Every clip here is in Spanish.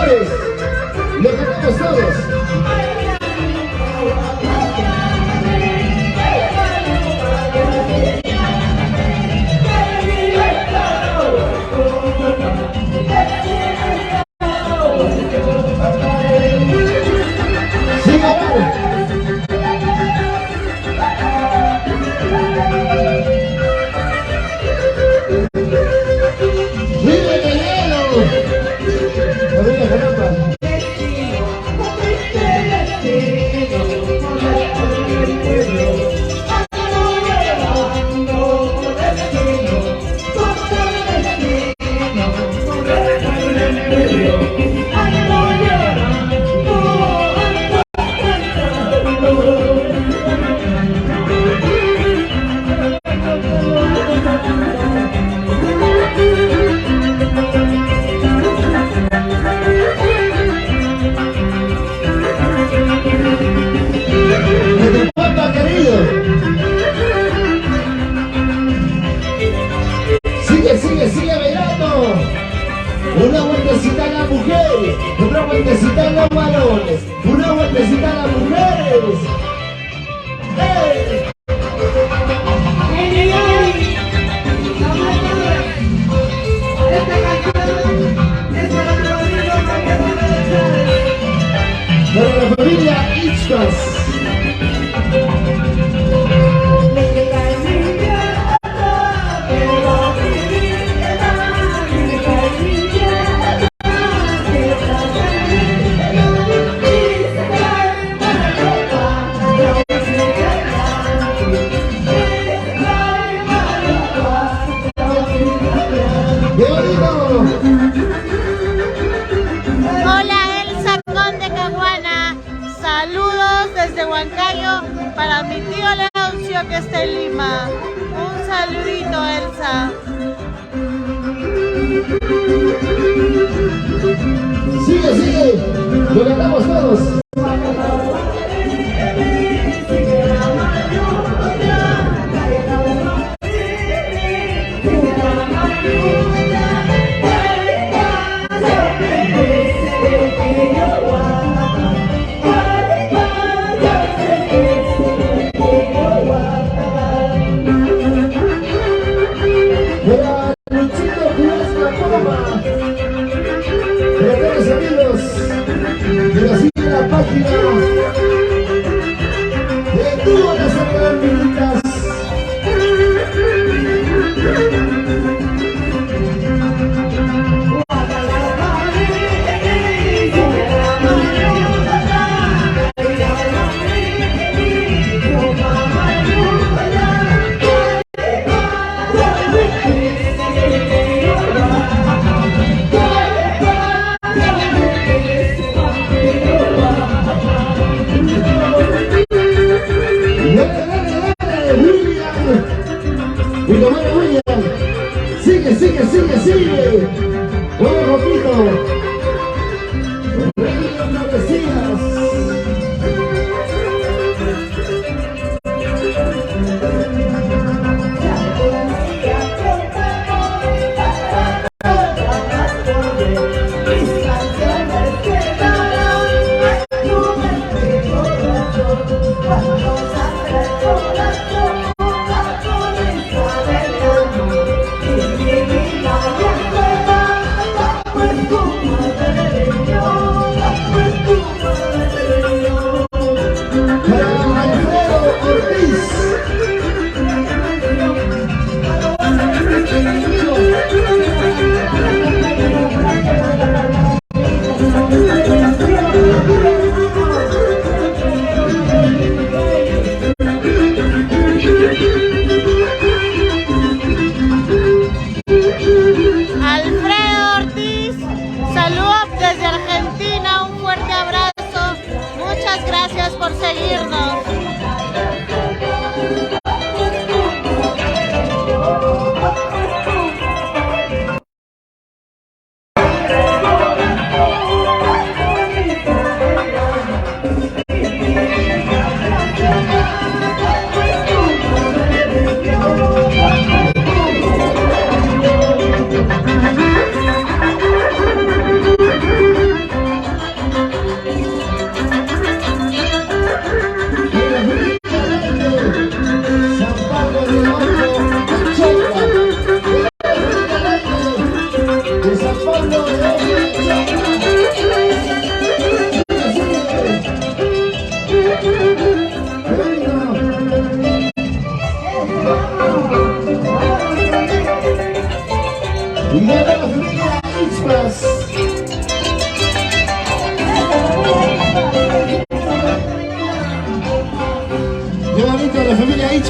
señores, lo cantamos todos. Sigue bailando. Una vueltecita a las mujeres, otra vueltecita a los varones, una vueltecita a las mujeres. ¡Hey! Para la familia Ichkas. Hola, Elsa Conde Caguana. Saludos desde Huancayo para mi tío Leoncio que está en Lima. Un saludito, Elsa. Sigue, lo cantamos todos.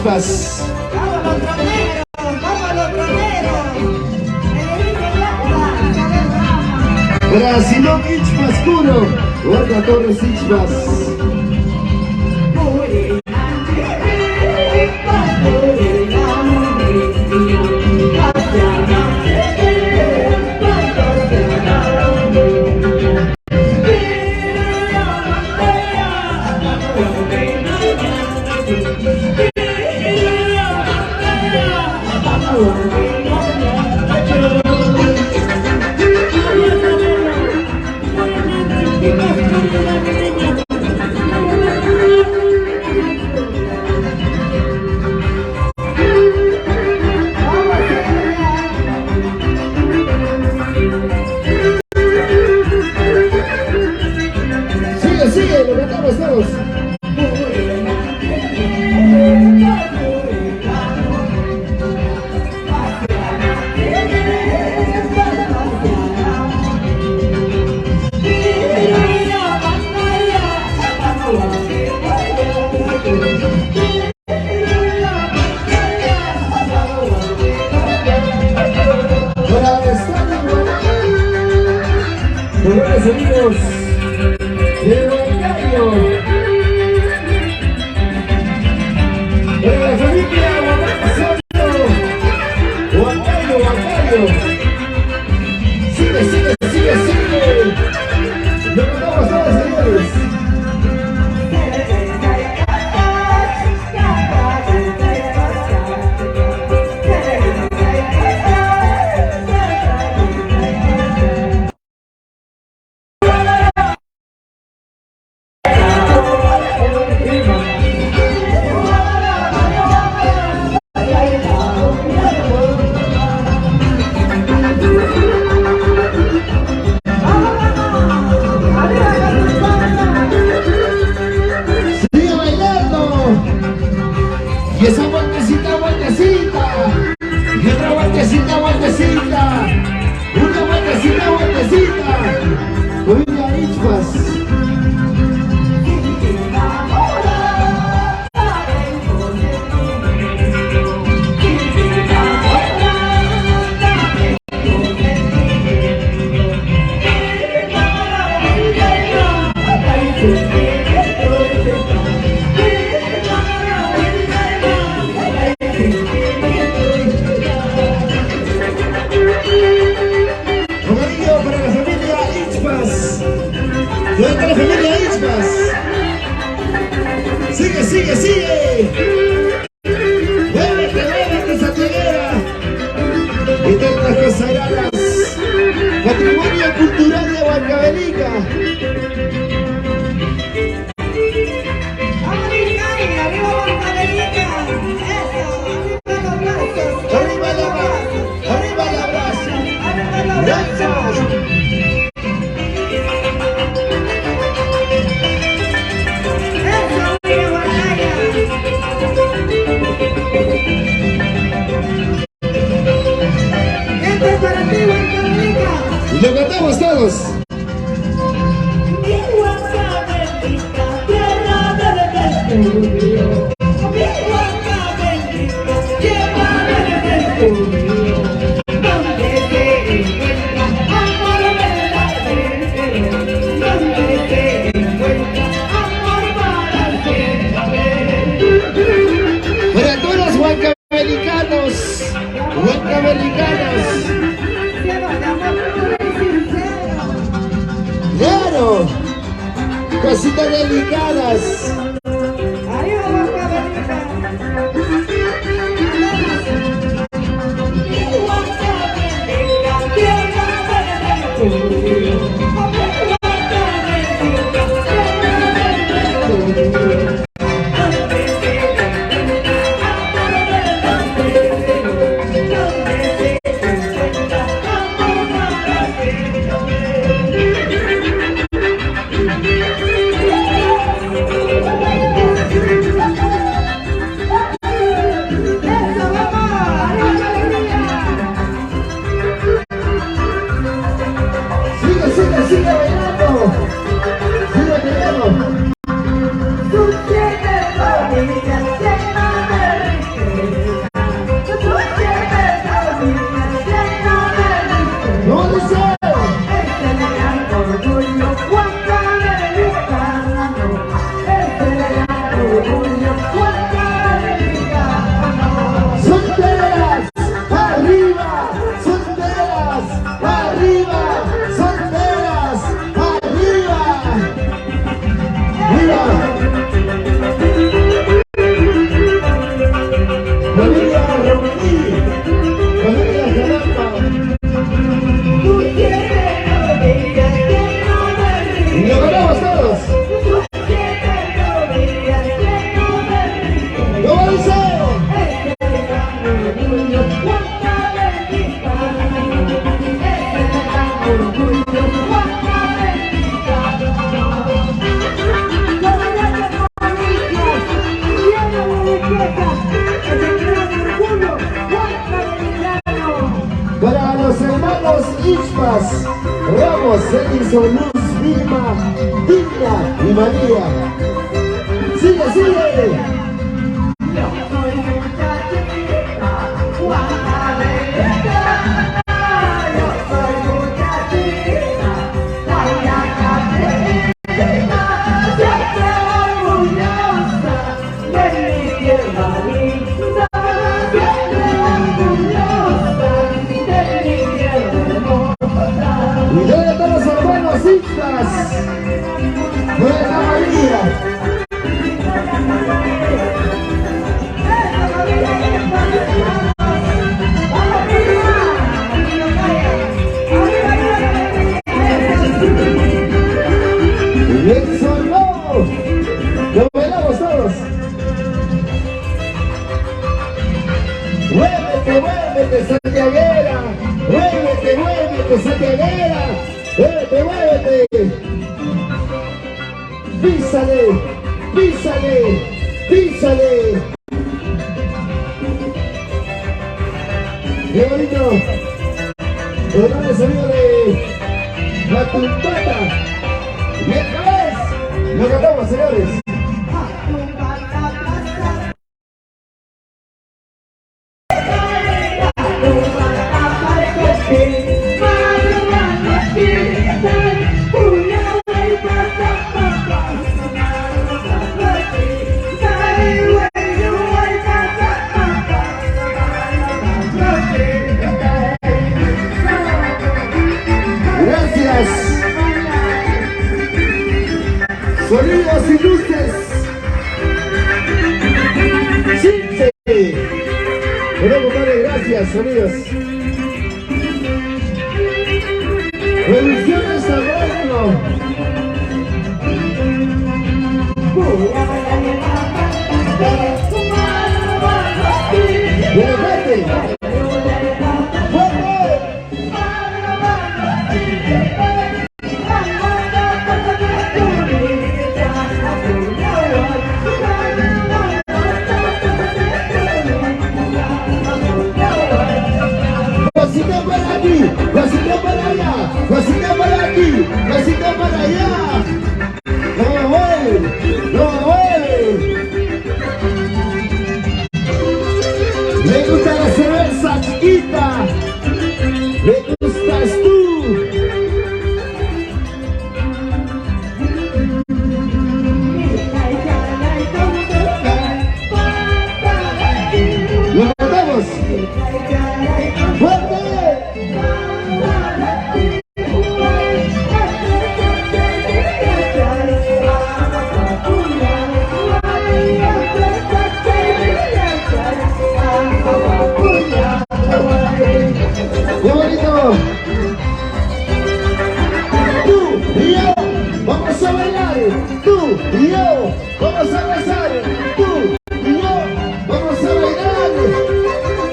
Ichpas. ¡Vamos los troneros! ¡Vamos los troneros! Brasilón Ichpas Curo. Guarda Torres Ichpas. Sigue, lo cantamos todos. Buenos amigos de Huancayo, para la familia Huancayo. Sigue. Lo cantamos todos, señores. Y esa vueltecita, y otra vueltecita, una vueltecita, familia Ichpas. ¡Suelta la familia Ichpas! ¡Sigue! ¡Muévete, Santiaguera! Eternas consagradas, patrimonio cultural de Huancavelica. ¡Arriba Huancavelica! ¡Eso! ¡Arriba los brazos! ¡Arriba la brasa! ¡Arriba los brazos! ¡Lo cantamos todos! Para todos los huancavelicanos, huancavelicanas. ¡Claro! Cositas delicadas. ¡Arriba Huancavelica! Chicas, Ramos, Edison, Luz, Vilma, Digna y María. Sigue, sigue. Muévete, santiaguera, muévete, santiaguera, muévete, písale, písale. Qué bonito, el gran sonido de la tumbata. Y esta vez lo cantamos, señores. Sonidos y luces. Sí. Bueno, compadre, gracias, sonidos. Producciones Adorno. De repente. Vasita para allá, vasita para aquí, vasita para allá. No mueve. Me gusta la cerveza chiquita. Me gustas tú. ¿Lo cantamos? ¡Fuerte! ¡Qué bonito! Tú y yo vamos a bailar. Tú y yo vamos a abrazar. Tú y yo vamos a bailar.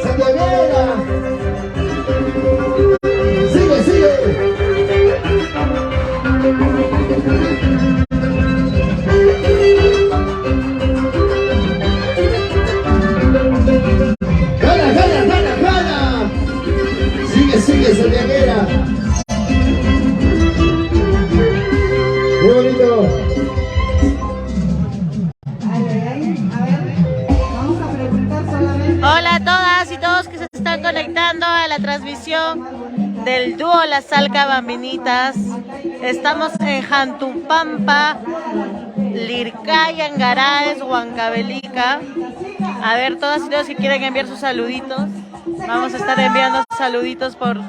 Santiaguera. Sigue. ¡Jala! Sigue, santiaguera. Qué bonito. A ver, vamos a preguntar solamente. Hola a todas y todos que se están conectando a la transmisión del dúo Las Salca Bambinitas. Estamos en Jantumpampa, Lircaya, Angaraes, Huancavelica. A ver, todas y todos que quieren enviar sus saluditos. Vamos a estar enviando saluditos por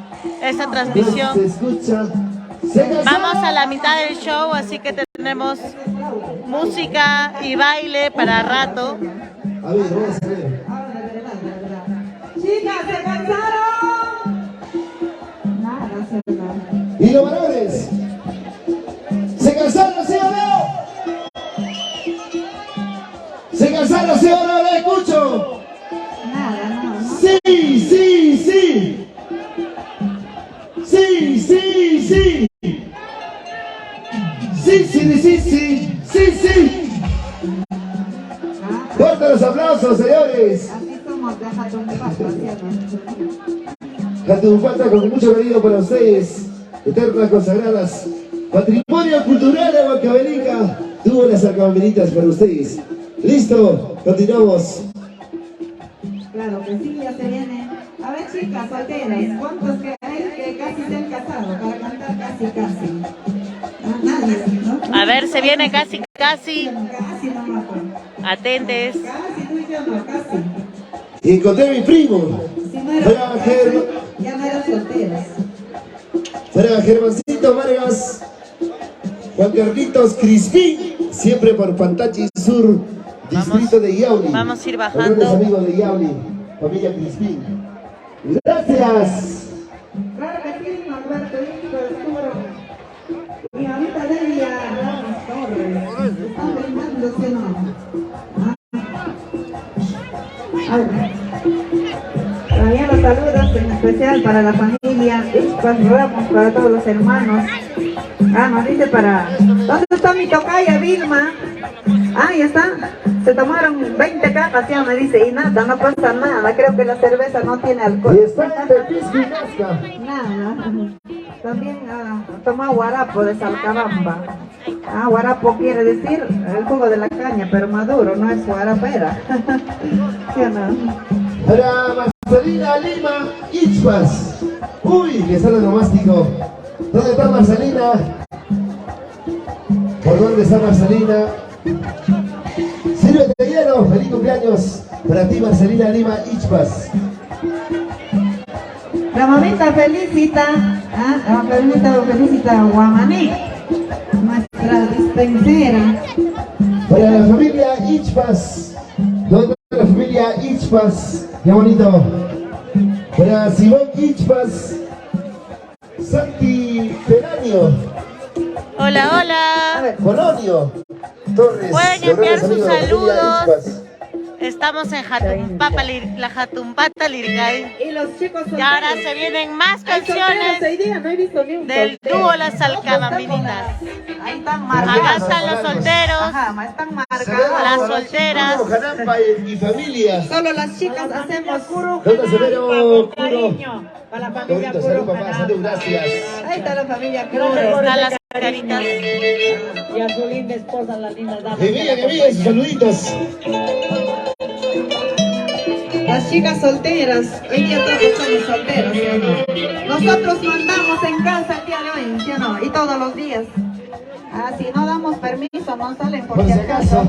esta transmisión. Vamos a la mitad del show, así que tenemos música y baile para rato. A ver, vamos a ver. Chicas, ¿se cansaron? Nada. ¿Y los varones? ¿Se cansaron, sí o no? ¿Se cansaron, sí o no? ¡Lo escucho! Nada. Sí. Fuerte los aplausos, señores. Así somos de Jantumpampa, ¿cierto? Jantumpampa con mucho cariño para ustedes. eternas consagradas, patrimonio cultural de Huancavelica, tuvo las salcabambinitas para ustedes. ¿Listo? Continuamos. Claro que sí, ya se viene. A ver, chicas solteras, ¿cuántos que hay que casi se han casado para cantar casi? Ah, nadie, ¿no? A ver, se viene casi. Casi no me acuerdo. Atentes. Casi tú y yo no, casi. Y encontré a mi primo. Si no eran Para Germán. ya no eran solteras. Para Germancito Vargas, Juan Carlitos Crispín, siempre por Pantachi Sur, distrito de Yauli. Vamos a ir Grandes bajando. amigos de Yauli, familia Crispín. Gracias. Claro que sí, Norberto, hijo de Turo. Y ahorita Delia Ramos Torres. Están brindando, ¿sí o no? A ver. También los saludos en especial para la familia Ispas Ramos, para todos los hermanos. Nos dice para... ¿Dónde está mi tocaya, Vilma? Ahí está. Se tomaron 20 cajas, ya me dice, y nada, no pasa nada. Creo que la cerveza no tiene alcohol. Y está en Tepisco y Nazca. Nada. También tomó guarapo de Salcabamba. Guarapo quiere decir el jugo de la caña, pero maduro, no es guarapera. ¿Sí o no? Para Marcelina Lima Ichpas. Uy, que sale nomástico. ¿Dónde está Marcelina? ¿Por dónde está Marcelina? Sírvete hielo, feliz cumpleaños para ti Marcelina Lima Ichpas. La mamita felicita, la mamita felicita a Guamaní, nuestra dispensera. Para la familia Ichpas. ¿Dónde está la familia Ichpas? Qué bonito. Para Simón Ichpas. Santi Peranio. Hola, A hola. ver, Polonio Torres. Pueden los enviar grandes sus amigos de la familia saludos. Ichpas. Estamos en la Jatumpata Lircay. y los chicos Y ahora se vienen más canciones hoy día, no he visto ni un del dúo Las Salcabambinitas. Ahí están marcados. Acá están los solteros, Ajá, están Se marcados. las ve solteras. Puro Janampa y familia. Solo las chicas hacemos puro. ¿Dónde se ve puro? Para la Qué bonito, salud papá, salud, gracias. Ahí está la familia Ahí Cruz. están las caritas. Y a su linda esposa, la linda dama. Envíen sus saluditos. Las chicas solteras, hoy día todos somos solteros, ¿sí o no? Nosotros mandamos en casa el día de hoy, ¿sí o no? Y todos los días. Si no damos permiso, no salen por si acaso.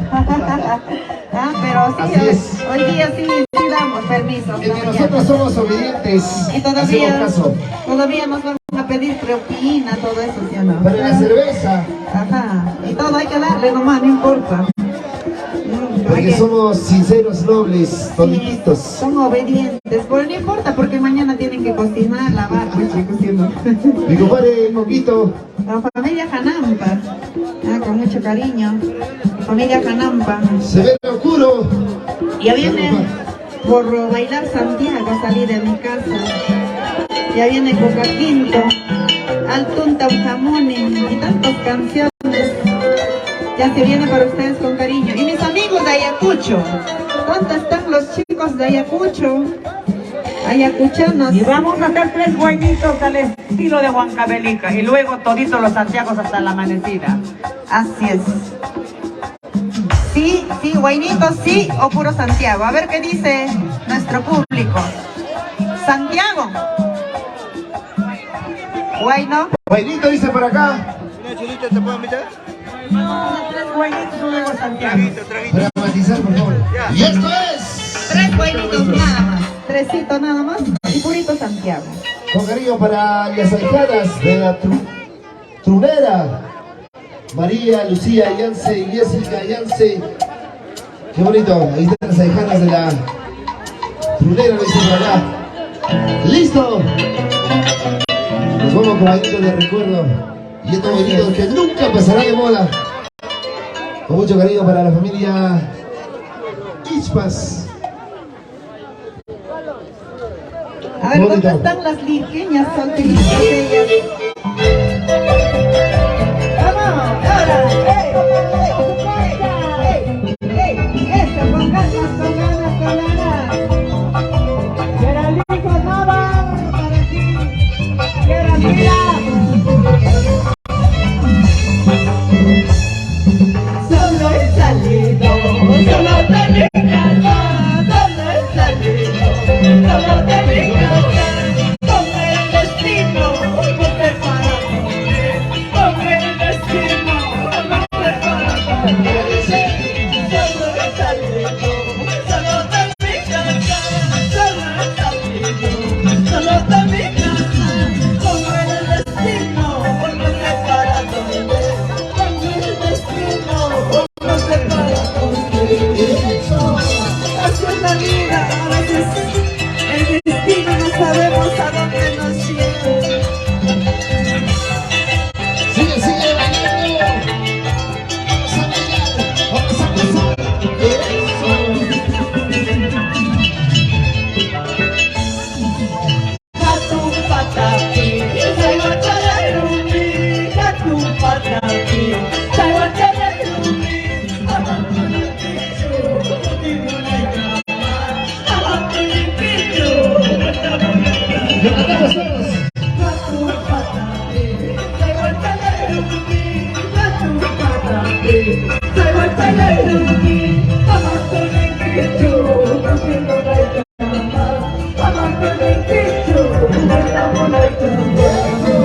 Pero sí, Así es. hoy día sí damos permiso. Es que nosotros somos obedientes. Y todavía, Hacemos caso. todavía nos van a pedir propina, todo eso, ¿sí o no? Para la cerveza, Ajá, y todo hay que darle nomás, no importa. Hay porque que- somos sinceros, nobles, todititos. Son obedientes, pero no importa porque mañana tienen que cocinar, lavar, pues chicos, ¿sí o no? Mi compadre Moquito, La familia Janampa, con mucho cariño. Familia Janampa. se ve oscuro. Ya viene por bailar Santiago a salir de mi casa. Ya viene Coca Quinto, Altunta Ujamoni y tantas canciones. Ya se viene para ustedes con cariño. Y mis amigos de Ayacucho, ¿dónde están los chicos de Ayacucho? Ayacuchanos. Y vamos a hacer 3 guaynitos al estilo de Huancavelica. Y luego toditos los santiagos hasta la amanecida. Así es. Sí, sí, guainitos, sí o puro Santiago. A ver qué dice nuestro público. Santiago. Guayno. Bailito dice por acá. Vamos a 3 guaynitos y luego Santiago. Para matizar, por favor. Y esto es. 3 guainitos nada más. 3 nada más. Y purito Santiago. Con cariño para las ahijadas de la Trunera. María, Lucía, Yance, Jessica, Yance. Qué bonito. Ahí están las ahijadas de la Trunera, lo dicen por acá. ¡Listo! Nos vamos con bailito de recuerdo. Y estos bailitos que nunca pasarán de moda. Con mucho cariño para la familia Ichpas. A ver, Bonito. ¿dónde están las lirqueñas solteritas ellas? ¡Vamos! ¡Ahora! ¡Ey! ¡Eso! ¡Con ganas, con ganas, con ganas! Geraldito Navar, para ti. Geraldina. solo he salido, solo de mi casa, solo he salido, solo de mi casa, con el destino, no sé para dónde, con el destino, no sé para dónde, solo he salido, solo de mi casa, solo he salido, solo de mi casa, con el destino, no sé para dónde, con el destino, no sé para dónde. Así es la vida, a veces el destino no sabemos a dónde nos lleva. Sigue, sigue bailando. Vamos a bailar, vamos a pasar. Eso. Jatu pataki, saya wacana rumi. Jatu pataki, saya wacana rumi. Abang punya picu, di mulai kamar. Abang punya picu, Lo cantamos todos. jatu pataki, saya wacana rumi. Jatu pataki, saya wacana rumi. Abang punya picu, di mulai kamar. Abang punya picu, di mulai kamar. Eso.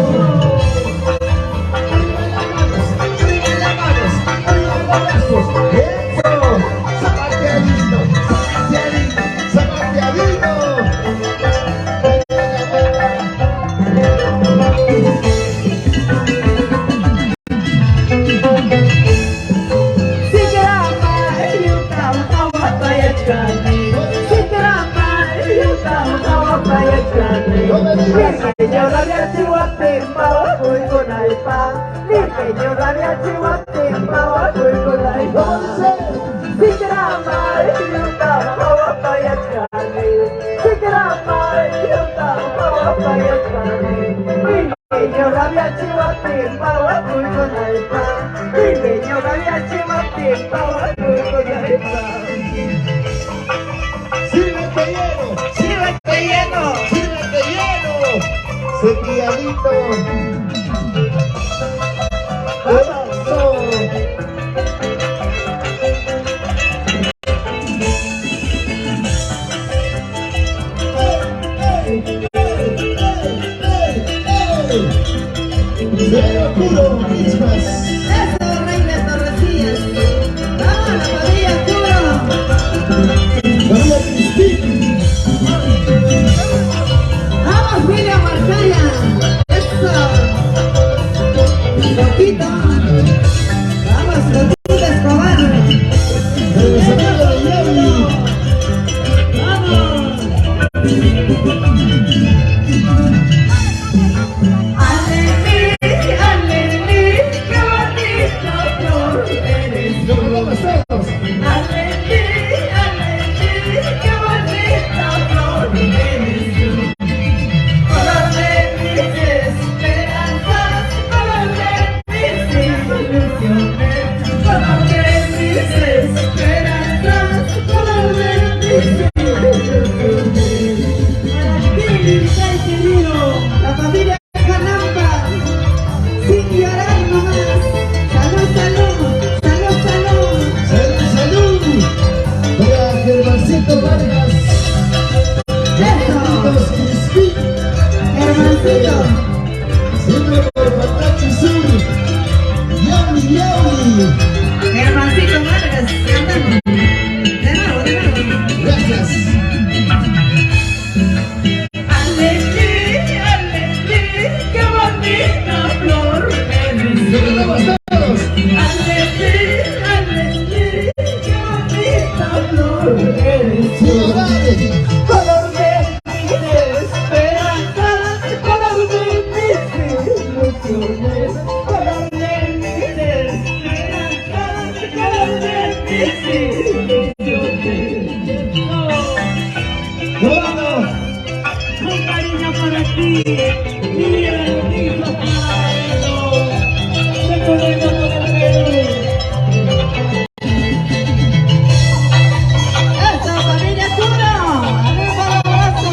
Zapateadito, zapateadito, zapateadito. Sírvete lleno, ¡Sírvete lleno! sírvete lleno. Cepilladito. Eso. Cero puro, mismas. ¡Eso, Reina Torrecillas! ¡Vamos, la familia Puro! María Cristina. ¡Vamos, William Marcaya! ¡Eso! ¡Loquito! ¡Vamos, Loquito Escobar! El sonido de Yami. ¡Vamos! ¡Alelí, qué bonito flor eres! Lo cantamos todos. ¡Alelí, qué bonita flor eres tú! Color de mis esperanzas, color de mis ilusiones, color de mis esperanzas, color de mis ilusiones. Para ti, Virgay querido, la familia Canamba, sin llorar nomás. Salud, salud, salud, salud. Salud, salud. Para Germancito Vargas. Eso, Cristina. hermancito. Siempre por Patachi Sur. Yami, Yami. Hermancito Vargas, cantamos. De nuevo, de nuevo. Gracias. Alelí, qué bonita flor eres. Lo cantamos todos. Alelí, qué bonita flor eres. Cielo Grande. Color de mis esperanzas, color de mis ilusiones, color de mis esperanzas, color de mis ilusiones. Bueno, Un cariño para ti, mira lo que hizo para él. Se conecta con el Perú. ¡Eso, familia Turo! ¡Arriba la raza!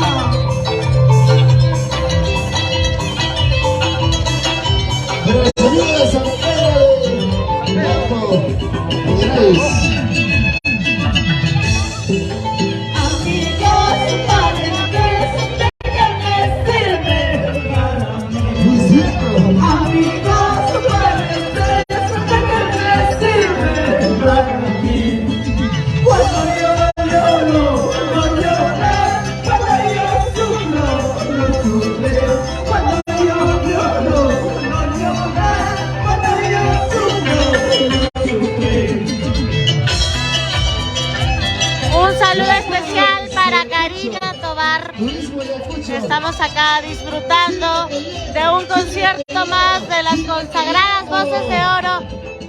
pero el sonido de San Pedro de Campo. Generales. Muy cierto. Un saludo especial para Karina Tobar. Turismo Ayacucho. Estamos acá disfrutando de un concierto más de las consagradas voces de oro,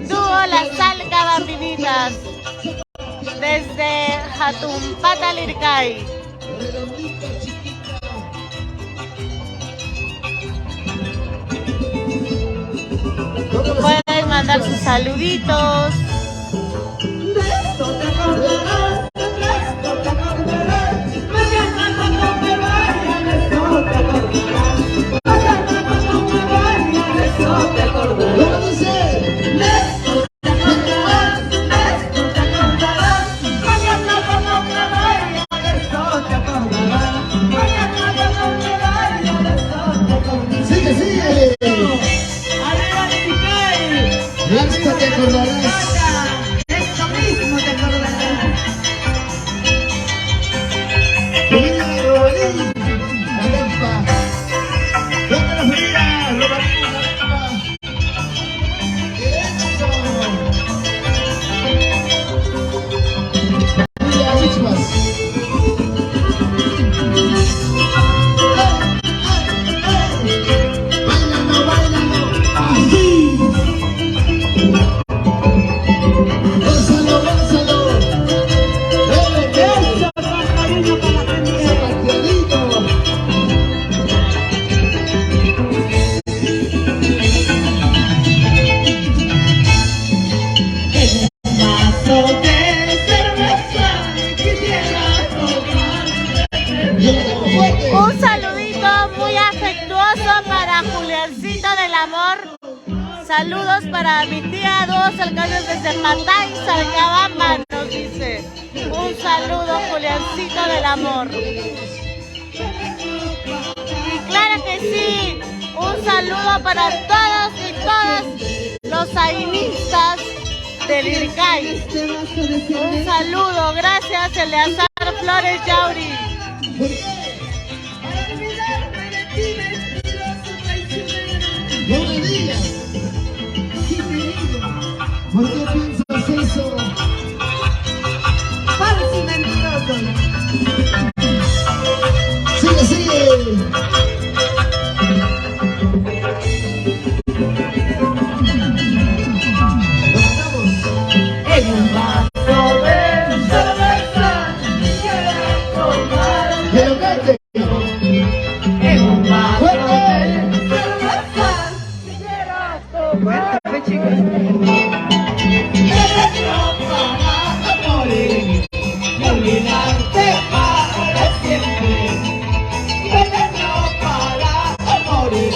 dúo Las Salca Bambinitas, desde Jatumpata, Lircay. Pueden mandar sus saluditos. ¿Cómo dice? Sigue, sigue. Esto te acordarás. Esto mismo te acordarás. Familia Robalín, la Lempa. ¿Dónde la familia Robalín, la Lempa? ¡Eso! Familia Ichmas. Bailando, bailando, así. Gózalo, gózalo. Eso con cariño para la gente. Sebastianito. Vaso de cerveza quisiera tomar. Un saludito muy afectuoso para Juliancito del Amor. Saludos para mi tía, dos alcaldes desde Patay, Salcabamba, nos dice. Un saludo, Juliancito del Amor. Y claro que sí, un saludo para todos y todas los ainistas del Ircay. Este vaso de Un cerveza. saludo, gracias Eleazar Flores Yauri. Para olvidarme de ti, mentiroso traicionero. No me digas, Si te digo, ¿por qué piensas eso? falso y mentiroso. Sigue, sigue. Vamos. En un vaso de cerveza quisiera tomar. Que lo cante. En un vaso Fuerte. de cerveza quisiera tomar. Cuéntame, chicos. Para morir, olvidarte para siempre. Veneno para morir,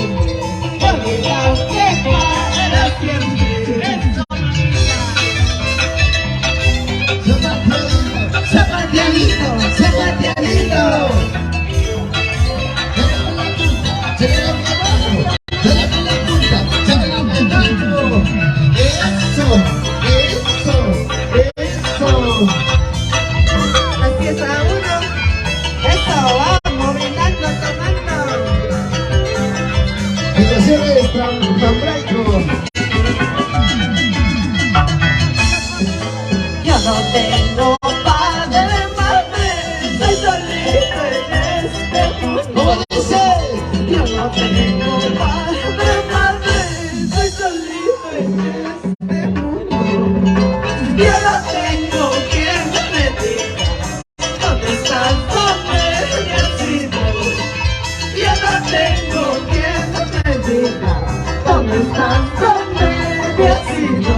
olvidarte para siempre. Sebastianito, Sebastianito. Eso, eso, eso. Así es a uno. Eso, vamos, brindando, tomando. Invitaciones Tambraico. Yo no tengo padre, madre, soy solito en este mundo. ¿Cómo dice? Yo no tengo padre, madre, soy solito en este mundo. Yo no tengo quien me diga dónde estás, dónde has sido. Yo no tengo quien me diga dónde estás, dónde has sido.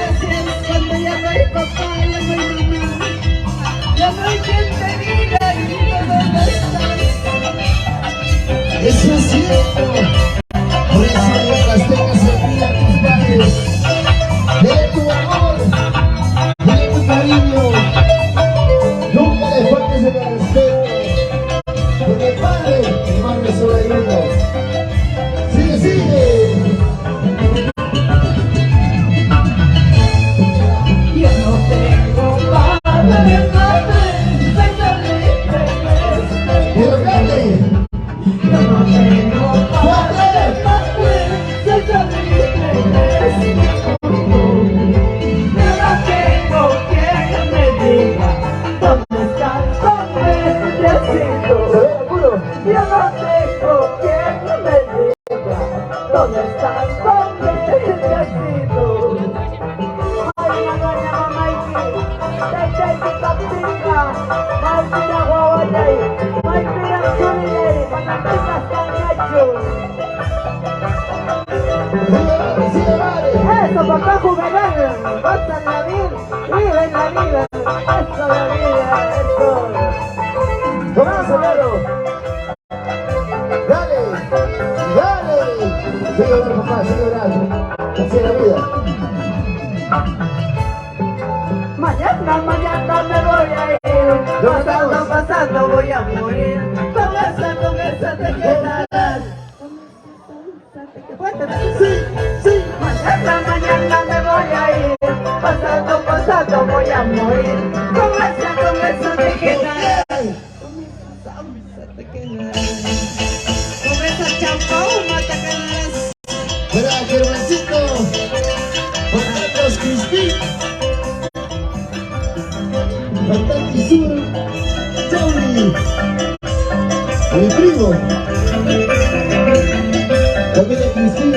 Así es cuando ya no hay papá, ya no hay mamá, ya no hay quien te diga y dónde estás. Eso es cierto. Por eso mientras tengas el día a tus padres, Eso, papá juvenil, gozan la vida, viven la vida, eso la vida, eso. Vamos, Solero. Dale, dale. Sigue orando, papá, sigue orando. Así es la vida. Mañana me voy a ir, pasando voy a morir. Con esa te quedarás. Sí. Mañana me voy a ir, pasando voy a morir. Con esa te quedarás. Con esa champoma te quedarás. Para Germancito, Juan Carlos Crispín, Fantastic Sur, Chauri, mi primo, familia Crispín.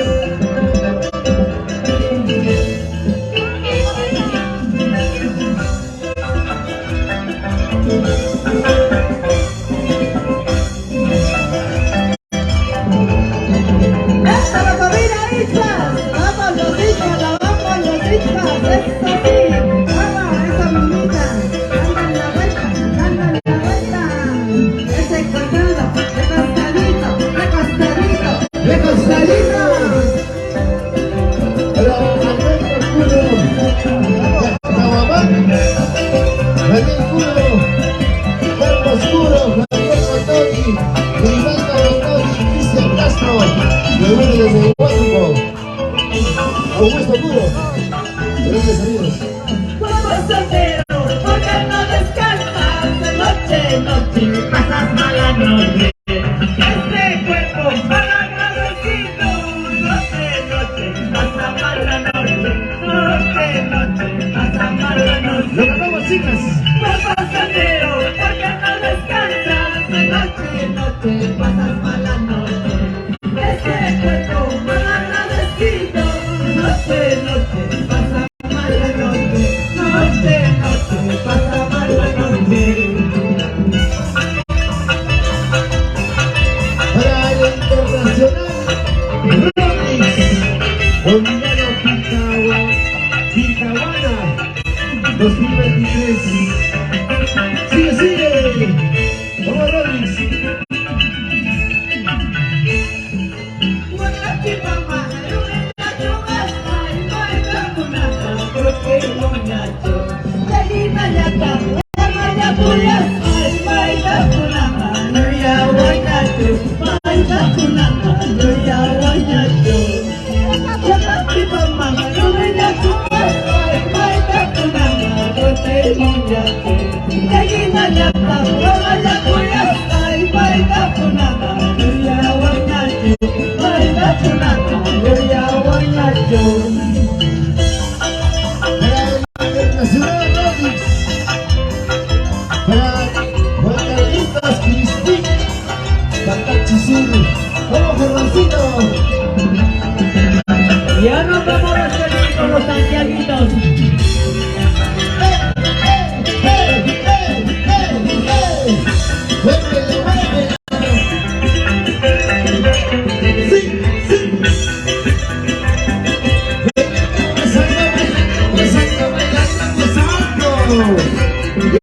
Augusto Puro, grandes amigos. Como soltero, porque no descansas de noche, pasas mala noche. Este cuerpo mal agradecido, noche, pasa mala noche, pasa mala noche. Lo ganamos, chicas. Como soltero, porque no descansas de noche, pasas mala noche. Este cuerpo mal agradecido, noche, pasa mala noche, pasa mala noche. Para el internacional, Rodríguez, Boliviano Quintahuana, 2023. Sigue. Vamos, Rodríguez. ¡Vamos, Germancito! Ya nos vamos a hacer con los santiaguitos.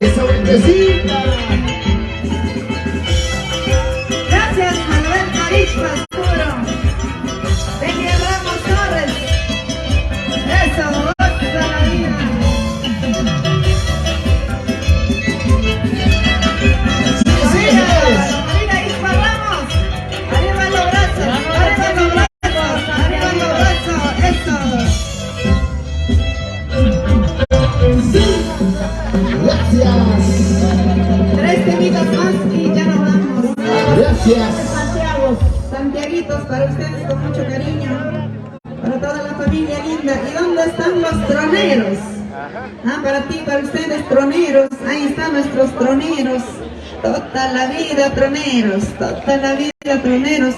¡Esa vueltecita! Gracias, Manuel Carispas Puro. Peña Ramos Torres. Eso, goza la vida. Mira, Ispa Ramos. Arriba los brazos, arriba los brazos, arriba los brazos. Eso. Gracias. 3 temitas más y ya nos vamos. Gracias. Santiaguitos para ustedes con mucho cariño, para toda la familia linda. ¿Y dónde están los troneros? Para ti, para ustedes troneros, ahí están nuestros troneros. Toda la vida troneros, toda la vida troneros.